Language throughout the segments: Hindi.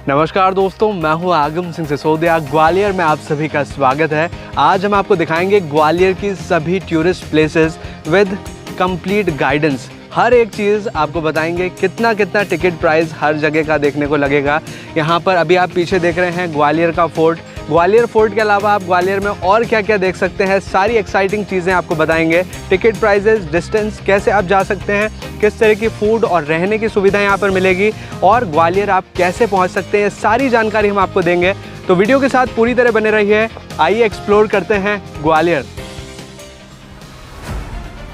नमस्कार दोस्तों, मैं हूं आगम सिंह सिसोदिया। ग्वालियर में आप सभी का स्वागत है। आज हम आपको दिखाएंगे ग्वालियर की सभी tourist places with complete guidance. हर एक चीज़ आपको बताएंगे, कितना कितना टिकट प्राइस हर जगह का देखने को लगेगा। यहाँ पर अभी आप पीछे देख रहे हैं ग्वालियर का फोर्ट। ग्वालियर फोर्ट के अलावा आप ग्वालियर में और क्या क्या देख सकते हैं, सारी एक्साइटिंग चीज़ें आपको बताएंगे। टिकट प्राइजेस, डिस्टेंस, कैसे आप जा सकते हैं, किस तरह की फूड और रहने की सुविधाएं यहाँ पर मिलेगी और ग्वालियर आप कैसे पहुँच सकते हैं, सारी जानकारी हम आपको देंगे। तो वीडियो के साथ पूरी तरह बने रहिए। आइए एक्सप्लोर करते हैं ग्वालियर।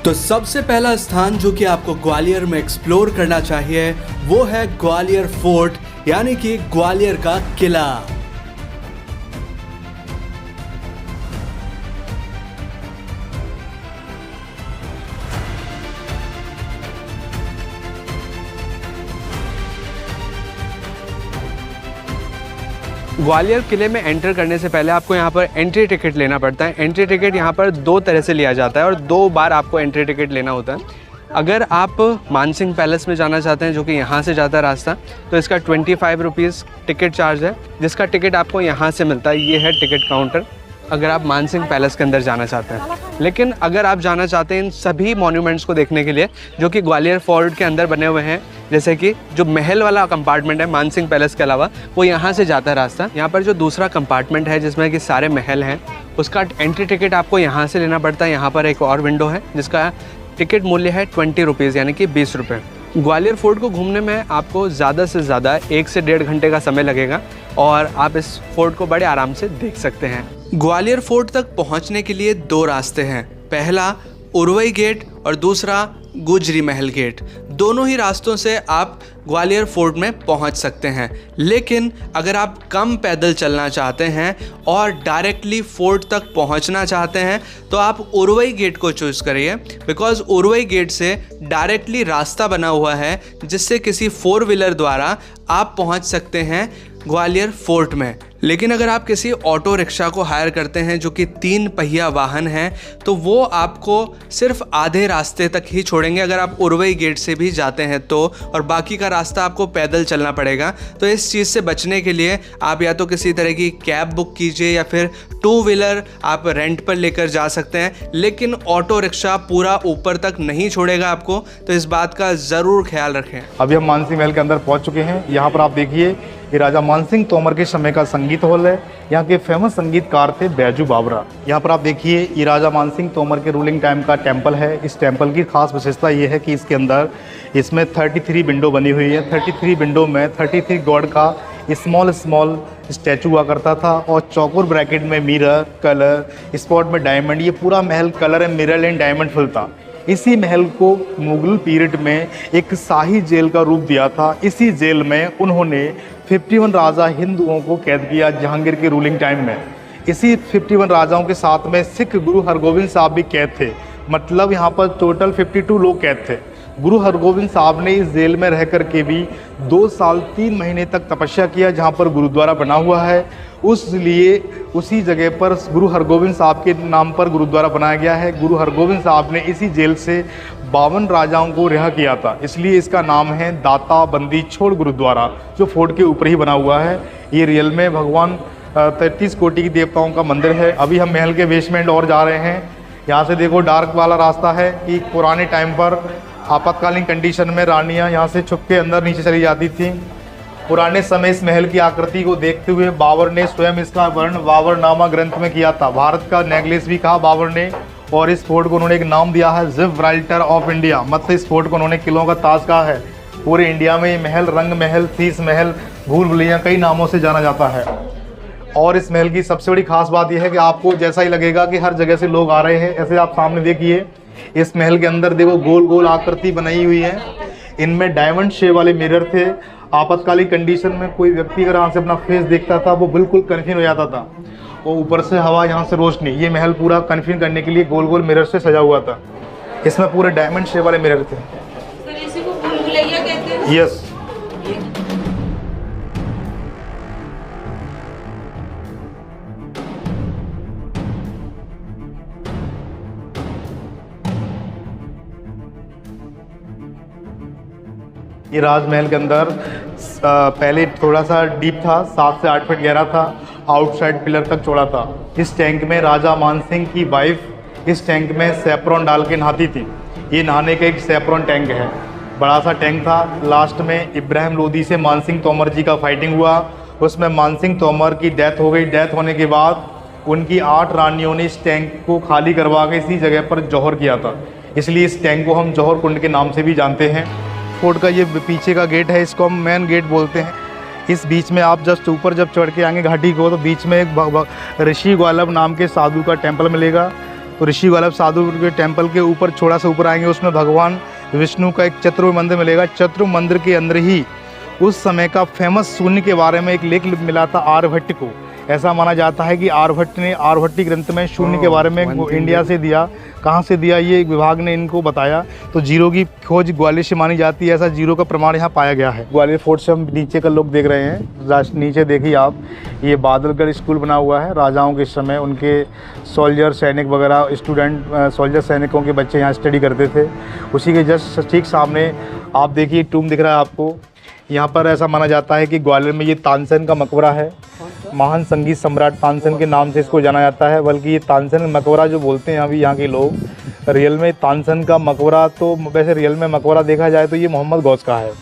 तो सबसे पहला स्थान जो कि आपको ग्वालियर में एक्सप्लोर करना चाहिए वो है ग्वालियर फोर्ट, यानी कि ग्वालियर का किला। ग्वालियर किले में एंटर करने से पहले आपको यहाँ पर एंट्री टिकट लेना पड़ता है। एंट्री टिकट यहाँ पर दो तरह से लिया जाता है और 2 बार आपको एंट्री टिकट लेना होता है। अगर आप मानसिंह पैलेस में जाना चाहते हैं, जो कि यहाँ से जाता है रास्ता, तो इसका 25 रुपीज़ टिकट चार्ज है, जिसका टिकट आपको यहाँ से मिलता है। ये है टिकट काउंटर अगर आप मानसिंह पैलेस के अंदर जाना चाहते हैं। लेकिन अगर आप जाना चाहते हैं इन सभी मॉन्यूमेंट्स को देखने के लिए जो कि ग्वालियर फोर्ट के अंदर बने हुए हैं, जैसे कि जो महल वाला कंपार्टमेंट है मानसिंह पैलेस के अलावा, वो यहाँ से जाता है रास्ता। यहाँ पर जो दूसरा कंपार्टमेंट है जिसमें कि सारे महल हैं, उसका एंट्री टिकट आपको यहाँ से लेना पड़ता है। यहाँ पर एक और विंडो है जिसका टिकट मूल्य है 20 रुपीज़, यानी कि 20 रुपये। ग्वालियर फोर्ट को घूमने में आपको ज़्यादा से ज़्यादा 1 से 1.5 घंटे का समय लगेगा और आप इस फोर्ट को बड़े आराम से देख सकते हैं। ग्वालियर फोर्ट तक पहुंचने के लिए 2 रास्ते हैं। पहला उरवई गेट और दूसरा गुजरी महल गेट। दोनों ही रास्तों से आप ग्वालियर फोर्ट में पहुंच सकते हैं। लेकिन अगर आप कम पैदल चलना चाहते हैं और डायरेक्टली फोर्ट तक पहुंचना चाहते हैं तो आप उरवई गेट को चूज़ करिए, बिकॉज उरवई गेट से डायरेक्टली रास्ता बना हुआ है जिससे किसी 4 व्हीलर द्वारा आप पहुंच सकते हैं ग्वालियर फोर्ट में। लेकिन अगर आप किसी ऑटो रिक्शा को हायर करते हैं जो कि 3 पहिया वाहन है, तो वो आपको सिर्फ आधे रास्ते तक ही छोड़ेंगे अगर आप उरवई गेट से भी जाते हैं तो, और बाकी का रास्ता आपको पैदल चलना पड़ेगा। तो इस चीज़ से बचने के लिए आप या तो किसी तरह की कैब बुक कीजिए या फिर 2 व्हीलर आप रेंट पर लेकर जा सकते हैं। लेकिन ऑटो रिक्शा पूरा ऊपर तक नहीं छोड़ेगा आपको, तो इस बात का ज़रूर ख्याल रखें। अभी हम मानसिंह महल के अंदर पहुंच चुके हैं। यहाँ पर आप देखिए, ये राजा मानसिंह तोमर के समय का संगीत हॉल है। यहाँ के फेमस संगीतकार थे बैजू बावरा। यहाँ पर आप देखिए, ये राजा मानसिंह तोमर के रूलिंग टाइम का टेंपल है। इस टेंपल की खास विशेषता ये है कि इसके अंदर इसमें 33 विंडो बनी हुई है। 33 विंडो में 33 गॉड का स्मॉल स्टैचू हुआ करता था और चौकोर ब्रैकेट में मिरर, कलर, स्पॉट में डायमंड, ये पूरा महल colour and mirror and diamond full था। इसी महल को मुगल पीरियड में एक शाही जेल का रूप दिया था। इसी जेल में उन्होंने 51 राजा हिंदुओं को कैद किया जहांगीर के रूलिंग टाइम में। इसी 51 राजाओं के साथ में सिख गुरु हरगोविंद साहब भी कैद थे। मतलब यहाँ पर टोटल 52 लोग कैद थे। गुरु हरगोविंद साहब ने इस जेल में रह कर के भी 2 साल 3 महीने तक तपस्या किया, जहाँ पर गुरुद्वारा बना हुआ है। उसी जगह पर गुरु हरगोविंद साहब के नाम पर गुरुद्वारा बनाया गया है। गुरु हरगोविंद साहब ने इसी जेल से 52 राजाओं को रिहा किया था, इसलिए इसका नाम है दाता बंदी छोड़ गुरुद्वारा, जो फोर्ट के ऊपर ही बना हुआ है। ये रियल में भगवान 33 कोटि की देवताओं का मंदिर है। अभी हम महल के बेसमेंट और जा रहे हैं। यहाँ से देखो, डार्क वाला रास्ता है कि पुराने टाइम पर आपातकालीन कंडीशन में रानियाँ यहाँ से छुप के अंदर नीचे चली जाती थी। पुराने समय इस महल की आकृति को देखते हुए बाबर ने स्वयं इसका वर्ण बाबरनामा ग्रंथ में किया था। भारत का नेकलेस भी कहा बाबर ने, और इस फोर्ट को उन्होंने एक नाम दिया है जिब्राल्टर ऑफ इंडिया। मतलब इस फोर्ट को उन्होंने किलों का ताज कहा है। पूरे इंडिया में ये महल रंग महल, शीश महल, भूल भुलैया कई नामों से जाना जाता है। और इस महल की सबसे बड़ी खास बात यह है कि आपको जैसा ही लगेगा कि हर जगह से लोग आ रहे हैं। ऐसे आप सामने देखिए, इस महल के अंदर देखो गोल गोल आकृति बनाई हुई है। इनमें डायमंड शेप वाले मिरर थे। आपातकालीन कंडीशन में कोई व्यक्ति अगर यहाँ से अपना फेस देखता था वो बिल्कुल कन्फ्यूज हो जाता था। और ऊपर से हवा, यहाँ से रोशनी, ये महल पूरा कन्फ्यूज करने के लिए गोल गोल मिरर से सजा हुआ था। इसमें पूरे डायमंड शेप वाले मिरर थे। इसी को भूल भुलैया कहते हैं। यस। ये राजमहल के अंदर पहले थोड़ा सा डीप था, 7 से 8 फीट गहरा था, आउटसाइड पिलर तक चौड़ा था। इस टैंक में राजा मानसिंह की वाइफ इस टैंक में सैफरॉन डाल के नहाती थी। ये नहाने का एक सैफरॉन टैंक है, बड़ा सा टैंक था। लास्ट में इब्राहिम लोदी से मानसिंह तोमर जी का फाइटिंग हुआ, उसमें मानसिंह तोमर की डेथ हो गई। डेथ होने के बाद उनकी 8 रानियों ने इस टैंक को खाली करवा के इसी जगह पर जौहर किया था, इसलिए इस टैंक को हम जौहर कुंड के नाम से भी जानते हैं। फोर्ट का ये पीछे का गेट है, इसको हम मेन गेट बोलते हैं। इस बीच में आप जस्ट ऊपर जब चढ़ के आएंगे घाटी को, तो बीच में एक ऋषि ग्वालभ नाम के साधु का टेम्पल मिलेगा। तो ऋषि ग्वालभ साधु के टेम्पल के ऊपर थोड़ा सा ऊपर आएंगे, उसमें भगवान विष्णु का एक चतुर्भुज मंदिर मिलेगा। चतुर्भुज मंदिर के अंदर ही उस समय का फेमस शून्य के बारे में एक लेख मिला था आर्यभट्ट को। ऐसा माना जाता है कि आर्यभट्ट ने आर्यभट्टी ग्रंथ में शून्य के बारे में इंडिया से दिया। कहाँ से दिया ये विभाग ने इनको बताया। तो जीरो की खोज ग्वालियर से मानी जाती है, ऐसा जीरो का प्रमाण यहाँ पाया गया है। ग्वालियर फोर्ट से हम नीचे का लोग देख रहे हैं, नीचे देखिए आप, ये बादलगढ़ स्कूल बना हुआ है। राजाओं के समय उनके सोल्जर सैनिक वगैरह स्टूडेंट सोल्जर सैनिकों के बच्चे यहाँ स्टडी करते थे। उसी के जस्ट ठीक सामने आप देखिए टूम दिख रहा है आपको। यहाँ पर ऐसा माना जाता है कि ग्वालियर में ये तानसेन का मकबरा है। महान संगीत सम्राट तानसेन के नाम से इसको जाना जाता है। बल्कि ये तानसेन मकबरा जो बोलते हैं अभी यहाँ के लोग, रियल में तानसेन का मकबरा तो वैसे रियल में मकबरा देखा जाए तो ये मोहम्मद गौस का है,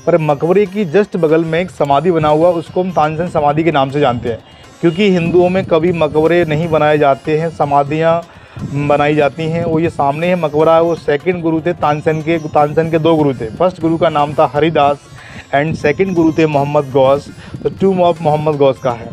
पर मकबरे की जस्ट बगल में एक समाधि बना हुआ, उसको हम तानसेन समाधि के नाम से जानते हैं। क्योंकि हिंदुओं में कभी मकबरे नहीं बनाए जाते हैं, समाधियाँ बनाई जाती हैं। वो ये सामने है मकबरा, वो सेकंड गुरु थे तानसेन के 2 गुरु थे। फर्स्ट गुरु का नाम था हरिदास एंड सेकंड गुरु थे मोहम्मद गौस। तो टूम ऑफ मोहम्मद गौस का है,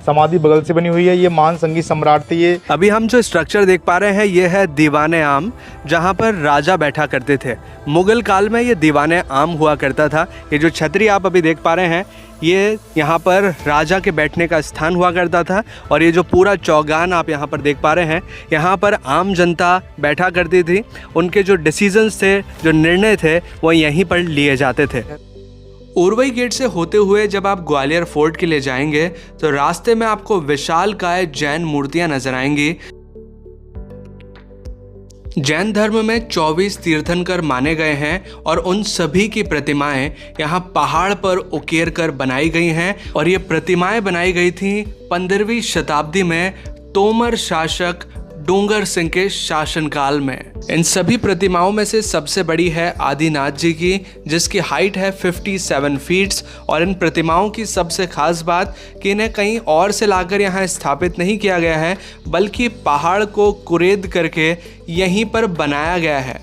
समाधि बगल से बनी हुई है। ये महान संगीत सम्राट थे। ये अभी हम जो स्ट्रक्चर देख पा रहे हैं ये है दीवाने आम, जहाँ पर राजा बैठा करते थे। मुगल काल में ये दीवाने आम हुआ करता था। ये जो छतरी आप अभी देख पा रहे हैं ये यहाँ पर राजा के बैठने का स्थान हुआ करता था। और ये जो पूरा चौगान आप यहाँ पर देख पा रहे हैं, यहाँ पर आम जनता बैठा करती थी। उनके जो डिसीजंस थे, जो निर्णय थे, वो यहीं पर लिए जाते थे। उरवई गेट से होते हुए जब आप ग्वालियर फोर्ट के लिए जाएंगे तो रास्ते में आपको विशालकाय जैन मूर्तियां नजर आएंगी। जैन धर्म में 24 तीर्थंकर माने गए हैं और उन सभी की प्रतिमाएं यहाँ पहाड़ पर उकेर कर बनाई गई हैं। और ये प्रतिमाएं बनाई गई थी 15वीं शताब्दी में तोमर शासक डूंगर सिंह के शासनकाल में। इन सभी प्रतिमाओं में से सबसे बड़ी है आदिनाथ जी की, जिसकी हाइट है 57 फीट्स। और इन प्रतिमाओं की सबसे खास बात कि इन्हें कहीं और से लाकर यहाँ स्थापित नहीं किया गया है, बल्कि पहाड़ को कुरेद करके यहीं पर बनाया गया है।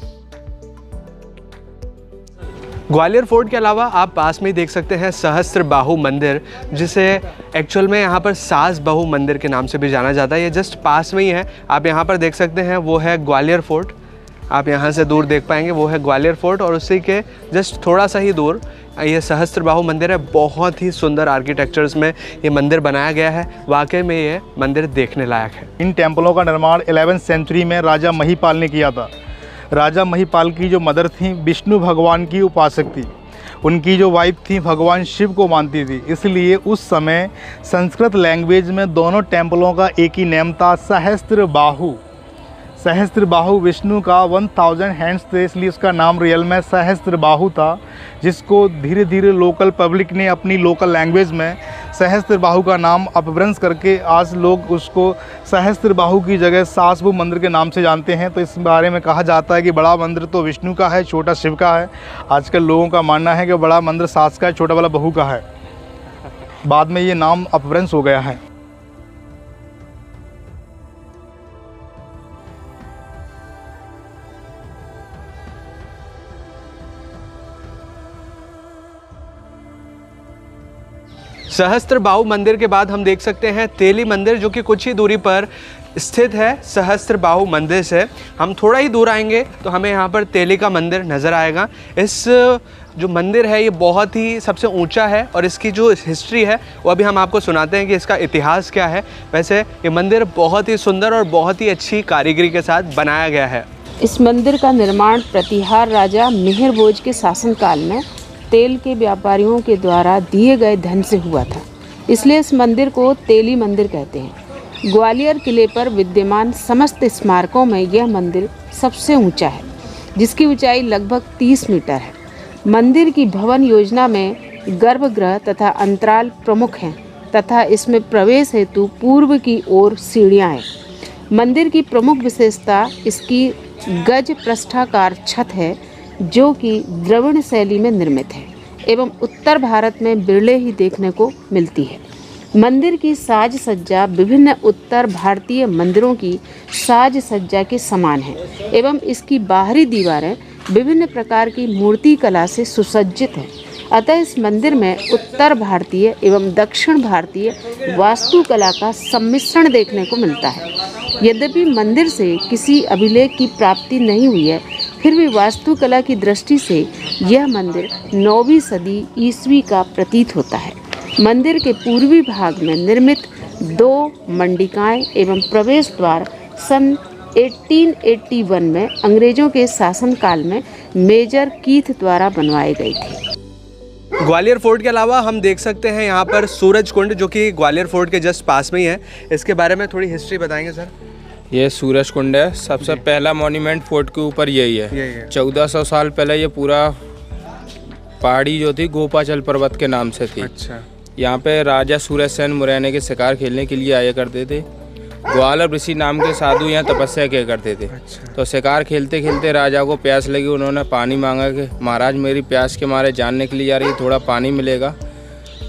ग्वालियर फोर्ट के अलावा आप पास में ही देख सकते हैं सहस्त्र बाहु मंदिर, जिसे एक्चुअल में यहाँ पर सास बहु मंदिर के नाम से भी जाना जाता है। ये जस्ट पास में ही है, आप यहाँ पर देख सकते हैं, वो है ग्वालियर फोर्ट। आप यहाँ से दूर देख पाएंगे, वो है ग्वालियर फोर्ट। और उसी के जस्ट थोड़ा सा ही दूर ये सहस्त्र बाहु मंदिर है। बहुत ही सुंदर आर्किटेक्चर्स में ये मंदिर बनाया गया है। वाकई में ये मंदिर देखने लायक है। इन टेम्पलों का निर्माण 11वीं सेंचुरी में राजा महिपाल ने किया था। राजा महिपाल की जो मदर थी विष्णु भगवान की उपासक थी। उनकी जो वाइफ थी भगवान शिव को मानती थी, इसलिए उस समय संस्कृत लैंग्वेज में दोनों टेम्पलों का एक ही नेम था, सहस्त्र बाहु। सहस्त्र बाहु विष्णु का 1000 हैंड्स थे, इसलिए उसका नाम रियल में सहस्त्र बाहु था, जिसको धीरे धीरे लोकल पब्लिक ने अपनी लोकल लैंग्वेज में सहस्त्र बाहु का नाम अपभ्रंश करके आज लोग उसको सहस्त्र बाहु की जगह सास बहु मंदिर के नाम से जानते हैं। तो इस बारे में कहा जाता है कि बड़ा मंदिर तो विष्णु का है, छोटा शिव का है। आजकल लोगों का मानना है कि बड़ा मंदिर सास का है, छोटा वाला बहू का है। बाद में ये नाम अपभ्रंश हो गया है। सहस्त्र बाहु मंदिर के बाद हम देख सकते हैं तेली मंदिर, जो कि कुछ ही दूरी पर स्थित है सहस्त्र बाहु मंदिर से। हम थोड़ा ही दूर आएंगे तो हमें यहाँ पर तेली का मंदिर नज़र आएगा। इस जो मंदिर है ये बहुत ही सबसे ऊंचा है और इसकी जो हिस्ट्री है वो अभी हम आपको सुनाते हैं कि इसका इतिहास क्या है। वैसे ये मंदिर बहुत ही सुंदर और बहुत ही अच्छी कारीगरी के साथ बनाया गया है। इस मंदिर का निर्माण प्रतिहार राजा मिहिर भोज के शासनकाल में तेल के व्यापारियों के द्वारा दिए गए धन से हुआ था, इसलिए इस मंदिर को तेली मंदिर कहते हैं। ग्वालियर किले पर विद्यमान समस्त स्मारकों में यह मंदिर सबसे ऊंचा है, जिसकी ऊंचाई लगभग 30 मीटर है। मंदिर की भवन योजना में गर्भगृह तथा अंतराल प्रमुख हैं तथा इसमें प्रवेश हेतु पूर्व की ओर सीढ़ियाँ हैं। मंदिर की प्रमुख विशेषता इसकी गज पृष्ठाकार छत है जो कि द्रविड़ शैली में निर्मित है एवं उत्तर भारत में बिरले ही देखने को मिलती है। मंदिर की साज सज्जा विभिन्न उत्तर भारतीय मंदिरों की साज सज्जा के समान है एवं इसकी बाहरी दीवारें विभिन्न प्रकार की मूर्ति कला से सुसज्जित है। अतः इस मंदिर में उत्तर भारतीय एवं दक्षिण भारतीय वास्तुकला का सम्मिश्रण देखने को मिलता है। यद्यपि मंदिर से किसी अभिलेख की प्राप्ति नहीं हुई है, फिर भी वास्तुकला की दृष्टि से यह मंदिर 9वीं सदी ईस्वी का प्रतीत होता है। मंदिर के पूर्वी भाग में निर्मित 2 मंडिकाएं एवं प्रवेश द्वार सन 1881 में अंग्रेजों के शासनकाल में मेजर कीथ द्वारा बनवाए गए थे। ग्वालियर फोर्ट के अलावा हम देख सकते हैं यहाँ पर सूरज कुंड, जो कि ग्वालियर फोर्ट के जस्ट पास में ही है। इसके बारे में थोड़ी हिस्ट्री बताएंगे सर? ये सूरज कुंड है, सबसे पहला मॉन्यूमेंट फोर्ट के ऊपर यही है। 1400 साल पहले ये पूरा पहाड़ी जो थी गोपाचल पर्वत के नाम से थी। अच्छा। यहाँ पे राजा सूरजसेन मुरैने के शिकार खेलने के लिए आया करते थे। ग्वाल और ऋषि नाम के साधु यहाँ तपस्या किया करते थे। अच्छा। तो शिकार खेलते खेलते राजा को प्यास लगी, उन्होंने पानी मांगा कि महाराज मेरी प्यास के मारे जान निकली जा रही, थोड़ा पानी मिलेगा।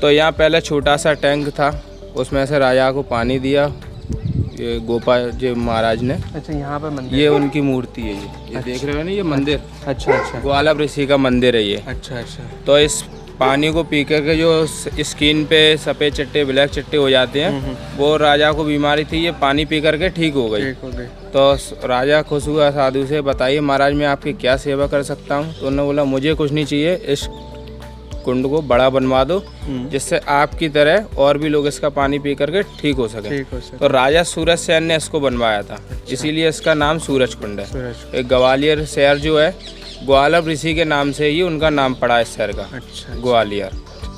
तो यहाँ पहले छोटा सा टैंक था, उसमें से राजा को पानी दिया ये गोपाल जी महाराज ने। अच्छा, यहाँ पर मंदिर, ये उनकी मूर्ति है। ये अच्छा। देख रहे हो ना, ये मंदिर। अच्छा अच्छा। ग्वाल ऋषि का मंदिर है ये। अच्छा अच्छा। तो इस पानी को पी करके जो स्किन पे सफ़ेद चट्टे ब्लैक चट्टे हो जाते हैं, वो राजा को बीमारी थी, ये पानी पी करके ठीक हो गई। तो राजा खुश हुआ साधु से, बताइए महाराज मैं आपकी क्या सेवा कर सकता हूँ? तो उन्होंने बोला मुझे कुछ नहीं चाहिए, इस कुंड को बड़ा बनवा दो जिससे आपकी तरह और भी लोग इसका पानी पी करके ठीक हो सके। तो राजा सूरजसेन ने इसको बनवाया था। अच्छा। इसीलिए इसका नाम सूरज कुंड है। एक ग्वालियर शहर जो है ग्वालर ऋषि के नाम से ही उनका नाम पड़ा है इस शहर का। अच्छा। ग्वालियर।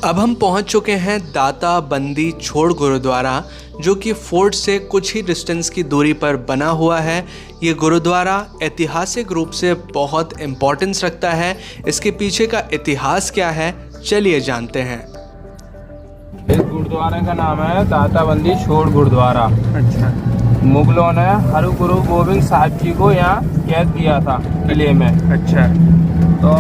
अब हम पहुंच चुके हैं दाता बंदी छोड़ गुरुद्वारा, जो कि फोर्ट से कुछ ही डिस्टेंस की दूरी पर बना हुआ है। ये गुरुद्वारा ऐतिहासिक रूप से बहुत इम्पोर्टेंस रखता है। इसके पीछे का इतिहास क्या है, चलिए जानते हैं। इस गुरुद्वारे का नाम है दाता बंदी छोड़ गुरुद्वारा। अच्छा। मुगलों ने हरु गुरु गोविंद साहब जी को यहाँ कैद किया था किले में। अच्छा। तो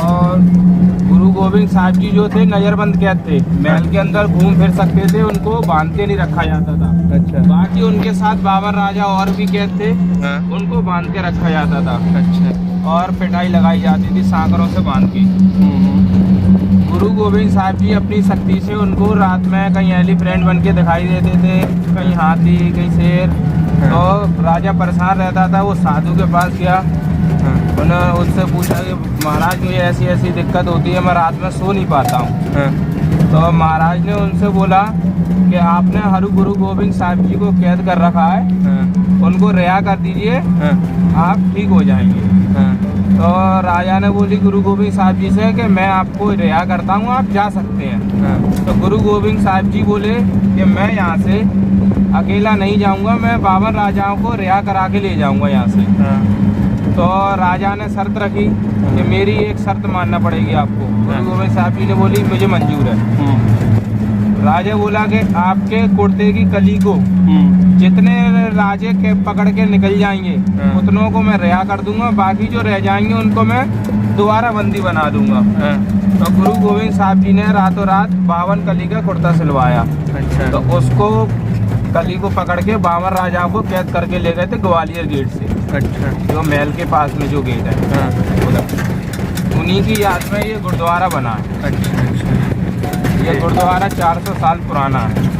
गुरु गोविंद साहब जी जो थे नजरबंद कैद थे, महल के अंदर घूम फिर सकते थे, उनको बांध के नहीं रखा जाता था। अच्छा। बाकी उनके साथ 52 राजा और भी कैद थे। हाँ। उनको बांध के रखा जाता था। अच्छा। और पिटाई लगाई जाती थी सांकरों से बांध के। गुरु गोविंद साहब जी अपनी शक्ति से उनको रात में कहीं एलिफेंट बन के दिखाई देते थे, कहीं हाथी, कहीं शेर। तो राजा परेशान रहता था, वो साधु के पास गया। उन्होंने उससे पूछा कि महाराज मुझे ऐसी ऐसी दिक्कत होती है, मैं रात में सो नहीं पाता हूँ। तो महाराज ने उनसे बोला कि आपने हरु गुरु गोविंद साहब जी को कैद कर रखा है, उनको रिहा कर दीजिए, आप ठीक हो जाएंगे। तो राजा ने बोली गुरु गोविंद साहब जी से कि मैं आपको रिहा करता हूँ, आप जा सकते हैं। तो गुरु गोविंद साहब जी बोले कि मैं यहाँ से अकेला नहीं जाऊँगा, मैं 52 राजाओं को रिहा करा के ले जाऊँगा यहाँ से। तो राजा ने शर्त रखी कि मेरी एक शर्त मानना पड़ेगी आपको। गुरु गोविंद साहब जी ने बोली मुझे मंजूर है। राजा बोला कि आपके कुर्ते की कली को जितने राजे के पकड़ के निकल जाएंगे उतनों को मैं रिहा कर दूंगा, बाकी जो रह जाएंगे उनको मैं दोबारा बंदी बना दूंगा। तो गुरु गोविंद साहब जी ने रातों रात 52 कली का कुर्ता सिलवाया। अच्छा। तो उसको कली को पकड़ के 52 राजाओं को कैद करके ले गए थे ग्वालियर गेट से। अच्छा। जो महल के पास में जो गेट है। हाँ। उन्हीं की याद में ये गुरुद्वारा बना है। अच्छा। ये गुरुद्वारा 400 साल पुराना है।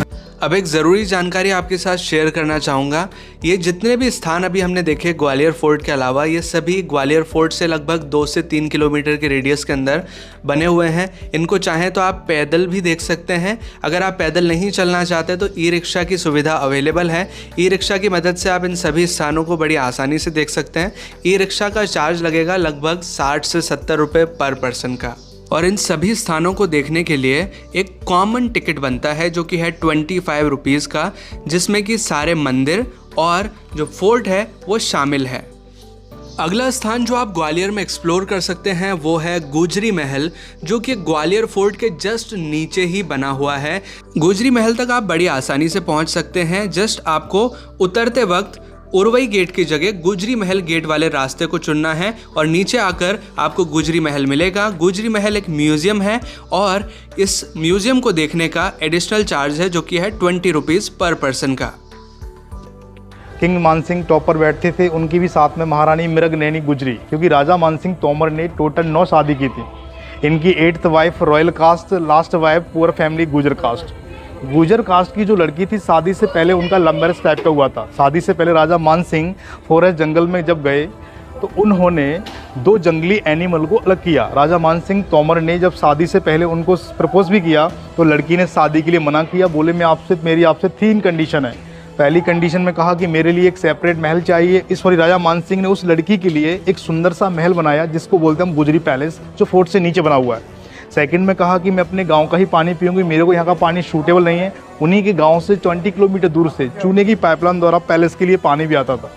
अब एक ज़रूरी जानकारी आपके साथ शेयर करना चाहूँगा। ये जितने भी स्थान अभी हमने देखे ग्वालियर फोर्ट के अलावा, ये सभी ग्वालियर फोर्ट से लगभग 2 से 3 किलोमीटर के रेडियस के अंदर बने हुए हैं। इनको चाहें तो आप पैदल भी देख सकते हैं। अगर आप पैदल नहीं चलना चाहते तो ई रिक्शा की सुविधा अवेलेबल है। ई रिक्शा की मदद से आप इन सभी स्थानों को बड़ी आसानी से देख सकते हैं। ई रिक्शा का चार्ज लगेगा लगभग 60 से 70 रुपये पर पर्सन का। और इन सभी स्थानों को देखने के लिए एक कॉमन टिकट बनता है जो कि है 25 रुपीज़ का, जिसमें कि सारे मंदिर और जो फोर्ट है वो शामिल है। अगला स्थान जो आप ग्वालियर में एक्सप्लोर कर सकते हैं वो है गुजरी महल, जो कि ग्वालियर फोर्ट के जस्ट नीचे ही बना हुआ है। गुजरी महल तक आप बड़ी आसानी से पहुंच सकते हैं। जस्ट आपको उतरते वक्त उरवई गेट की जगह गुजरी महल गेट वाले रास्ते को चुनना है और नीचे आकर आपको गुजरी महल मिलेगा। गुजरी महल एक म्यूजियम है और इस म्यूजियम को देखने का एडिशनल चार्ज है जो कि है 20 रुपीज़ पर पर्सन का। किंग मानसिंह टॉप पर बैठते थे, उनकी भी साथ में महारानी मृगनयनी गुजरी, क्योंकि राजा मानसिंह तोमर ने टोटल 9 शादी की थी। इनकी 8th wife royal caste, last wife poor family Gujjar caste. Gujjar caste की जो लड़की थी, शादी से पहले उनका लव मैरिज टाइप का हुआ था। शादी से पहले राजा मानसिंह फॉरेस्ट जंगल में जब गए तो उन्होंने 2 जंगली एनिमल को अलग किया। राजा मानसिंह तोमर ने जब शादी से पहले उनको प्रपोज भी किया तो लड़की ने शादी के लिए मना किया, बोले मेरी आपसे 3 कंडीशन है। पहली कंडीशन में कहा कि मेरे लिए एक सेपरेट महल चाहिए। इस पर राजा मानसिंह ने उस लड़की के लिए एक सुंदर सा महल बनाया जिसको बोलते हैं हम गुजरी पैलेस, जो फोर्ट से नीचे बना हुआ है। सेकंड में कहा कि मैं अपने गांव का ही पानी पीऊंगी, मेरे को यहाँ का पानी सूटेबल नहीं है। उन्हीं के गांव से 20 किलोमीटर दूर से चूने की पाइपलाइन द्वारा पैलेस के लिए पानी भी आता था।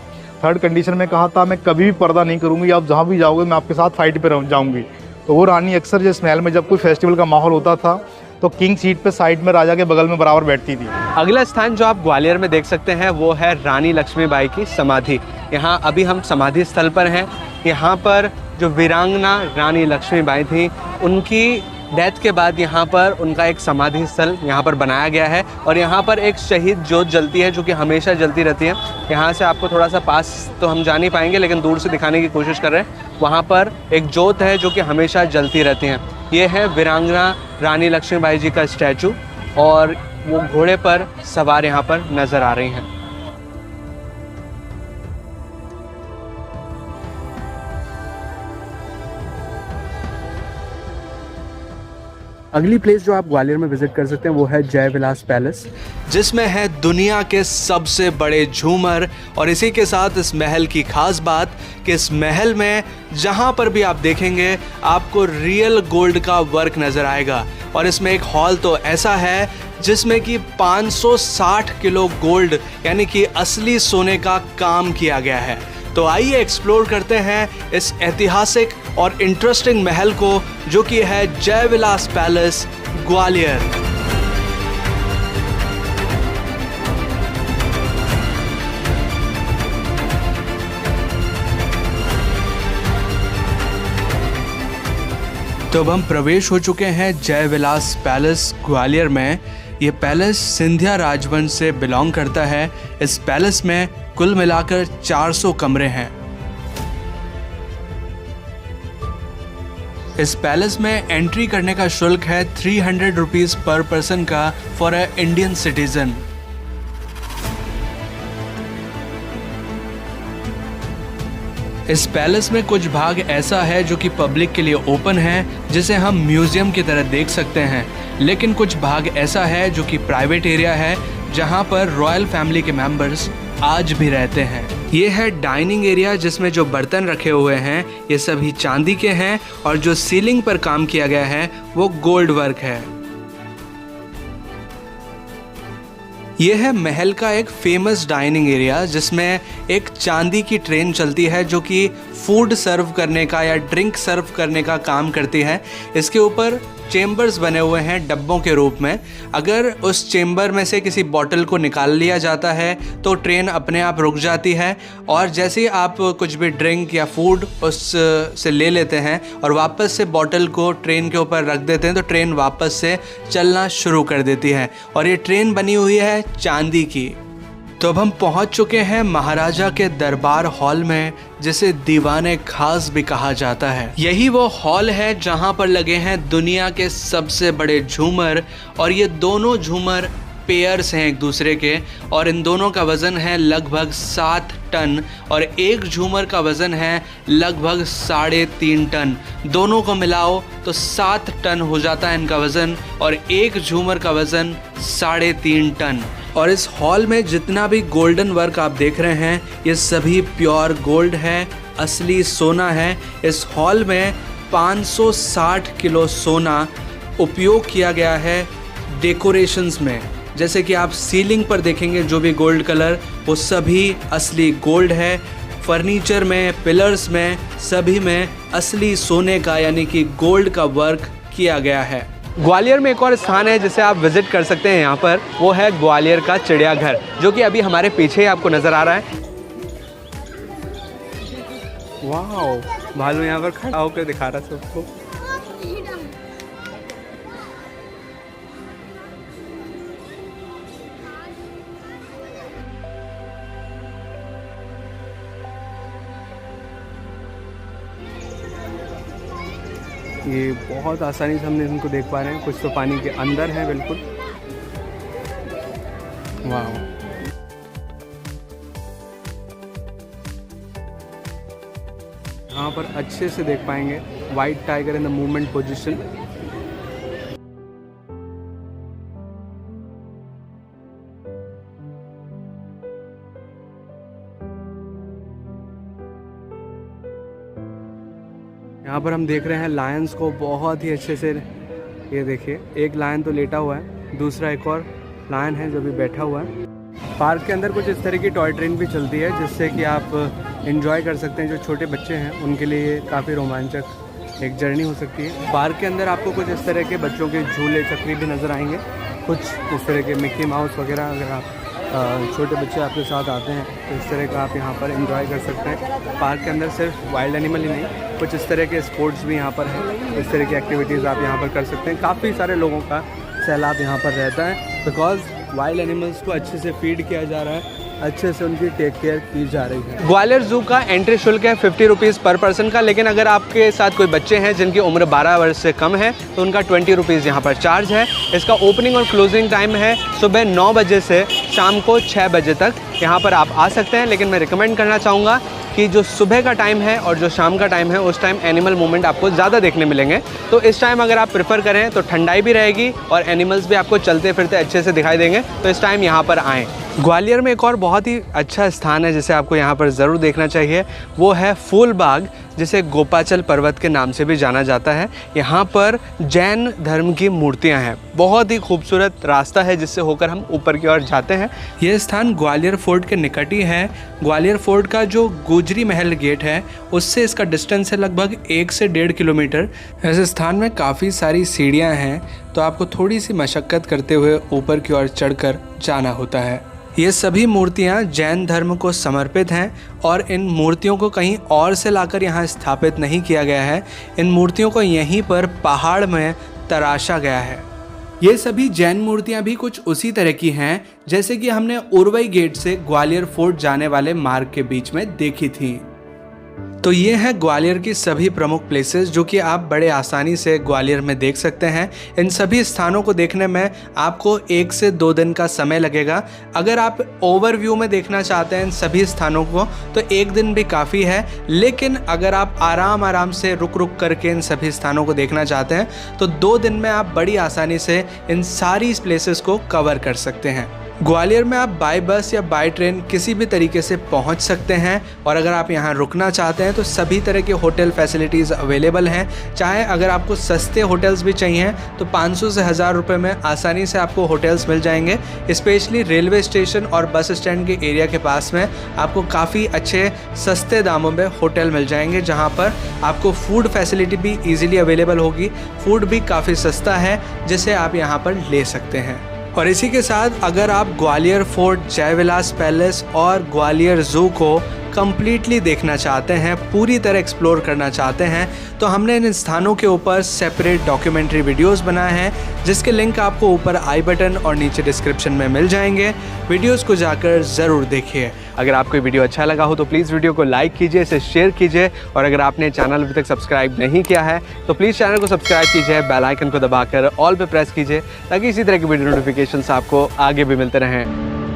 थर्ड कंडीशन में कहा था मैं कभी भी पर्दा नहीं करूँगी, आप जहाँ भी जाओगे मैं आपके साथ फाइट पर जाऊँगी। तो वो रानी अक्सर जिस महल में जब कोई फेस्टिवल का माहौल होता था तो किंग सीट पे साइड में राजा के बगल में बराबर बैठती थी। अगला स्थान जो आप ग्वालियर में देख सकते हैं वो है रानी लक्ष्मीबाई की समाधि। यहाँ अभी हम समाधि स्थल पर हैं। यहाँ पर जो वीरांगना रानी लक्ष्मीबाई थी, उनकी डेथ के बाद यहाँ पर उनका एक समाधि स्थल यहाँ पर बनाया गया है और यहाँ पर एक शहीद ज्योत जलती है जो कि हमेशा जलती रहती है। यहाँ से आपको थोड़ा सा पास तो हम जा नहीं पाएंगे, लेकिन दूर से दिखाने की कोशिश कर रहे हैं। वहाँ पर एक ज्योत है जो कि हमेशा जलती रहती है। ये है वीरांगना रानी लक्ष्मीबाई जी का स्टैचू और वो घोड़े पर सवार यहाँ पर नज़र आ रही हैं। अगली प्लेस जो आप ग्वालियर में विजिट कर सकते हैं वो है जय विलास पैलेस, जिसमें है दुनिया के सबसे बड़े झूमर। और इसी के साथ इस महल की खास बात कि इस महल में जहां पर भी आप देखेंगे आपको रियल गोल्ड का वर्क नज़र आएगा। और इसमें एक हॉल तो ऐसा है जिसमें कि 560 किलो गोल्ड यानी कि असली सोने का काम किया गया है। तो आइए एक्सप्लोर करते हैं इस ऐतिहासिक और इंटरेस्टिंग महल को जो कि है जय विलास पैलेस ग्वालियर। तो अब हम प्रवेश हो चुके हैं जय विलास पैलेस ग्वालियर में। ये पैलेस सिंधिया राजवंश से बिलोंग करता है। इस पैलेस में कुल मिलाकर 400 कमरे हैं। इस पैलेस में एंट्री करने का शुल्क है 300 रुपीज़ पर पर्सन का फॉर अ इंडियन सिटीजन। इस पैलेस में कुछ भाग ऐसा है जो कि पब्लिक के लिए ओपन है, जिसे हम म्यूजियम की तरह देख सकते हैं, लेकिन कुछ भाग ऐसा है जो कि प्राइवेट एरिया है जहां पर रॉयल फैमिली के मेंबर्स आज भी रहते हैं। ये है डाइनिंग एरिया जिसमें जो बर्तन रखे हुए हैं ये सभी चांदी के हैं और जो सीलिंग पर काम किया गया है वो गोल्ड वर्क है। ये है महल का एक फेमस डाइनिंग एरिया जिसमें एक चांदी की ट्रेन चलती है जो कि फूड सर्व करने का या ड्रिंक सर्व करने का काम करती है। इसके ऊपर चेम्बर्स बने हुए हैं डब्बों के रूप में। अगर उस चेम्बर में से किसी बॉटल को निकाल लिया जाता है तो ट्रेन अपने आप रुक जाती है और जैसे ही आप कुछ भी ड्रिंक या फूड उस से ले लेते हैं और वापस से बॉटल को ट्रेन के ऊपर रख देते हैं तो ट्रेन वापस से चलना शुरू कर देती है। और ये ट्रेन बनी हुई है चांदी की। तो अब हम पहुंच चुके हैं महाराजा के दरबार हॉल में, जिसे दीवाने खास भी कहा जाता है। यही वो हॉल है जहां पर लगे हैं दुनिया के सबसे बड़े झूमर और ये दोनों झूमर पेयर्स हैं एक दूसरे के और इन दोनों का वज़न है लगभग 7 टन और एक झूमर का वज़न है लगभग 3.5 टन। दोनों को मिलाओ तो 7 टन हो जाता है इनका वज़न और एक झूमर का वज़न 3.5 टन। और इस हॉल में जितना भी गोल्डन वर्क आप देख रहे हैं ये सभी प्योर गोल्ड है, असली सोना है। इस हॉल में 560 किलो सोना उपयोग किया गया है डेकोरेशंस में। जैसे कि आप सीलिंग पर देखेंगे जो भी गोल्ड कलर वो सभी असली गोल्ड है। फर्नीचर में, पिलर्स में, सभी में असली सोने का यानी कि गोल्ड का वर्क किया गया है। ग्वालियर में एक और स्थान है जिसे आप विजिट कर सकते हैं यहाँ पर, वो है ग्वालियर का चिड़ियाघर, जो कि अभी हमारे पीछे ही आपको नज़र आ रहा है। वाह, भालू यहाँ पर खड़ा होकर दिखा रहा है सबको। ये बहुत आसानी से हमने इनको देख पा रहे हैं, कुछ तो पानी के अंदर है बिल्कुल। वाह, यहाँ पर अच्छे से देख पाएंगे white tiger in the movement position. यहाँ पर हम देख रहे हैं लायंस को बहुत ही अच्छे से। ये देखिए, एक लायन तो लेटा हुआ है, दूसरा एक और लायन है जो भी बैठा हुआ है। पार्क के अंदर कुछ इस तरह की टॉय ट्रेन भी चलती है जिससे कि आप एंजॉय कर सकते हैं। जो छोटे बच्चे हैं उनके लिए काफ़ी रोमांचक एक जर्नी हो सकती है। पार्क के अंदर आपको कुछ इस तरह के बच्चों के झूले चक्री भी नज़र आएंगे, कुछ इस तरह के मिक्की माउस वगैरह। अगर आप छोटे बच्चे आपके साथ आते हैं तो इस तरह का आप यहाँ पर एंजॉय कर सकते हैं। पार्क के अंदर सिर्फ वाइल्ड एनिमल ही नहीं, कुछ इस तरह के स्पोर्ट्स भी यहाँ पर हैं। इस तरह की एक्टिविटीज़ आप यहाँ पर कर सकते हैं। काफ़ी सारे लोगों का सैलाब यहाँ पर रहता है बिकॉज वाइल्ड एनिमल्स को अच्छे से फीड किया जा रहा है, अच्छे से उनकी टेक केयर की जा रही है। ग्वालियर ज़ू का एंट्री शुल्क है 50 रुपीज़ पर पर्सन का, लेकिन अगर आपके साथ कोई बच्चे हैं जिनकी उम्र 12 वर्ष से कम है तो उनका 20 रुपीज़ यहाँ पर चार्ज है। इसका ओपनिंग और क्लोजिंग टाइम है सुबह 9 बजे से शाम को 6 बजे तक। यहाँ पर आप आ सकते हैं, लेकिन मैं रिकमेंड करना चाहूँगा कि जो सुबह का टाइम है और जो शाम का टाइम है उस टाइम एनिमल मूवमेंट आपको ज़्यादा देखने मिलेंगे। तो इस टाइम अगर आप प्रेफर करें तो ठंडाई भी रहेगी और एनिमल्स भी आपको चलते फिरते अच्छे से दिखाई देंगे, तो इस टाइम यहाँ पर आएँ। ग्वालियर में एक और बहुत ही अच्छा स्थान है जिसे आपको यहाँ पर ज़रूर देखना चाहिए, वो है फूल बाग, जिसे गोपाचल पर्वत के नाम से भी जाना जाता है। यहाँ पर जैन धर्म की मूर्तियाँ हैं। बहुत ही खूबसूरत रास्ता है जिससे होकर हम ऊपर की ओर जाते हैं। ये स्थान ग्वालियर फोर्ट के निकट ही है। ग्वालियर फोर्ट का जो गुजरी महल गेट है उससे इसका डिस्टेंस है लगभग 1 से 1.5 किलोमीटर। ऐसे स्थान में काफ़ी सारी सीढ़ियाँ हैं, तो आपको थोड़ी सी मशक्क़त करते हुए ऊपर की ओर चढ़कर जाना होता है। ये सभी मूर्तियाँ जैन धर्म को समर्पित हैं और इन मूर्तियों को कहीं और से लाकर यहाँ स्थापित नहीं किया गया है। इन मूर्तियों को यहीं पर पहाड़ में तराशा गया है। ये सभी जैन मूर्तियाँ भी कुछ उसी तरह की हैं जैसे कि हमने उरवई गेट से ग्वालियर फोर्ट जाने वाले मार्ग के बीच में देखी थी। तो ये है ग्वालियर की सभी प्रमुख प्लेसेस जो कि आप बड़े आसानी से ग्वालियर में देख सकते हैं। इन सभी स्थानों को देखने में आपको 1 से 2 दिन का समय लगेगा। अगर आप ओवरव्यू में देखना चाहते हैं इन सभी स्थानों को तो 1 दिन भी काफ़ी है, लेकिन अगर आप आराम से रुक करके इन सभी स्थानों को देखना चाहते हैं तो 2 दिन में आप बड़ी आसानी से इन सारी प्लेसेस को कवर कर सकते हैं। ग्वालियर में आप बाय बस या बाय ट्रेन किसी भी तरीके से पहुंच सकते हैं, और अगर आप यहां रुकना चाहते हैं तो सभी तरह के होटल फैसिलिटीज़ अवेलेबल हैं। चाहे अगर आपको सस्ते होटल्स भी चाहिए तो 500 से 1000 रुपये में आसानी से आपको होटल्स मिल जाएंगे। स्पेशली रेलवे स्टेशन और बस स्टैंड के एरिया के पास में आपको काफ़ी अच्छे सस्ते दामों में होटल मिल जाएंगे, जहाँ पर आपको फूड फैसिलिटी भी ईजिली अवेलेबल होगी। फूड भी काफ़ी सस्ता है जिसे आप यहाँ पर ले सकते हैं। और इसी के साथ अगर आप ग्वालियर फोर्ट, जय विलास पैलेस और ग्वालियर ज़ू को कंप्लीटली देखना चाहते हैं, पूरी तरह एक्सप्लोर करना चाहते हैं, तो हमने इन स्थानों के ऊपर सेपरेट डॉक्यूमेंट्री वीडियोस बनाए हैं जिसके लिंक आपको ऊपर आई बटन और नीचे डिस्क्रिप्शन में मिल जाएंगे। वीडियोस को जाकर ज़रूर देखिए। अगर आपको ये वीडियो अच्छा लगा हो तो प्लीज़ वीडियो को लाइक कीजिए, इसे शेयर कीजिए, और अगर आपने चैनल अभी तक सब्सक्राइब नहीं किया है तो प्लीज़ चैनल को सब्सक्राइब कीजिए, बेल आइकन को दबाकर ऑल पे प्रेस कीजिए ताकि इसी तरह की वीडियो नोटिफिकेशंस आपको आगे भी मिलते रहें।